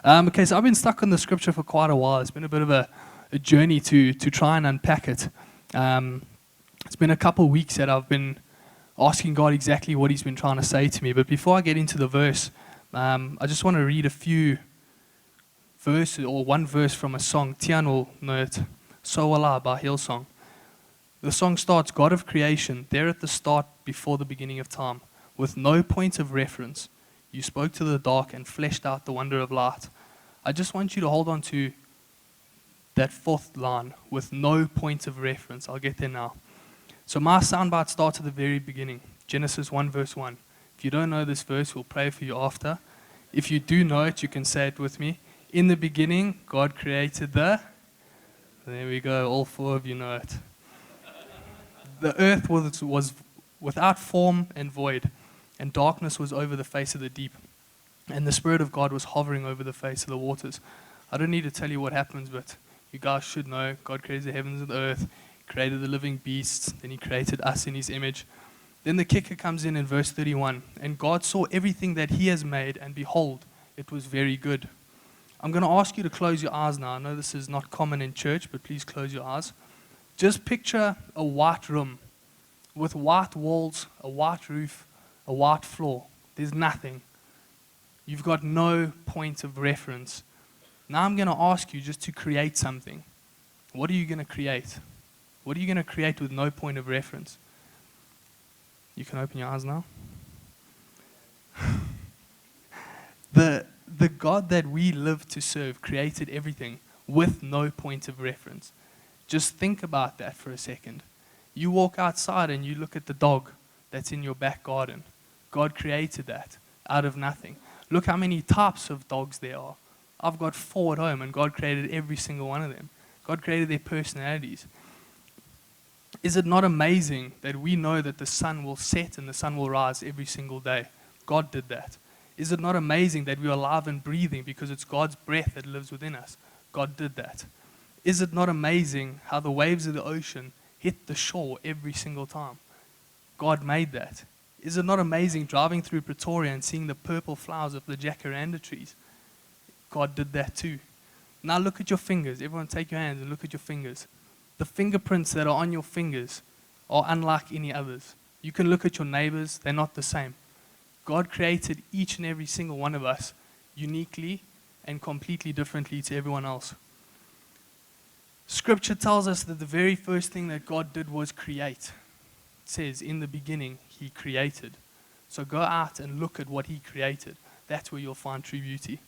Okay, so I've been stuck on the scripture for quite a while. It's been a bit of a journey to try and unpack it. It's been a couple of weeks that I've been asking God exactly what He's been trying to say to me. But before I get into the verse, I just want to read a few verses, or one verse from a song. Tian will know it. So Will I by Hillsong. The song starts, God of creation, there at the start before the beginning of time, with no point of reference. You spoke to the dark and fleshed out the wonder of light. I just want you to hold on to that fourth line, with no point of reference. I'll get there now. So my soundbite starts at the very beginning. Genesis 1 verse 1. If you don't know this verse, we'll pray for you after. If you do know it, you can say it with me. In the beginning, God created the... There we go, all four of you know it. The earth was without form and void, and darkness was over the face of the deep. And the Spirit of God was hovering over the face of the waters. I don't need to tell you what happens, but you guys should know. God created the heavens and the earth, created the living beasts, then He created us in His image. Then the kicker comes in verse 31. And God saw everything that He has made, and behold, it was very good. I'm going to ask you to close your eyes now. I know this is not common in church, but please close your eyes. Just picture a white room with white walls, a white roof, a white floor. There's nothing. You've got no point of reference. Now I'm going to ask you just to create something. What are you going to create? What are you going to create with no point of reference? You can open your eyes now. The God that we live to serve created everything with no point of reference. Just think about that for a second. You walk outside and you look at the dog that's in your back garden. God created that out of nothing. Look how many types of dogs there are. I've got 4 at home, and God created every single one of them. God created their personalities. Is it not amazing that we know that the sun will set and the sun will rise every single day? God did that. Is it not amazing that we are alive and breathing because it's God's breath that lives within us? God did that. Is it not amazing how the waves of the ocean hit the shore every single time? God made that. Is it not amazing driving through Pretoria and seeing the purple flowers of the jacaranda trees? God did that too. Now look at your fingers. Everyone take your hands and look at your fingers. The fingerprints that are on your fingers are unlike any others. You can look at your neighbors, they're not the same. God created each and every single one of us uniquely and completely differently to everyone else. Scripture tells us that the very first thing that God did was create. It says, in the beginning, He created. So go out and look at what He created. That's where you'll find true beauty.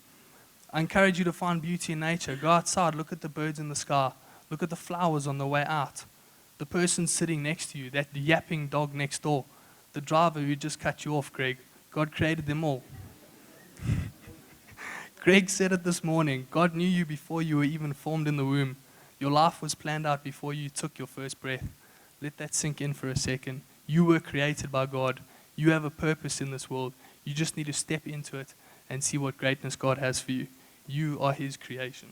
I encourage you to find beauty in nature. Go outside, look at the birds in the sky. Look at the flowers on the way out. The person sitting next to you, that yapping dog next door. The driver who just cut you off, Greg. God created them all. Greg said it this morning. God knew you before you were even formed in the womb. Your life was planned out before you took your first breath. Let that sink in for a second. You were created by God. You have a purpose in this world. You just need to step into it and see what greatness God has for you. You are His creation.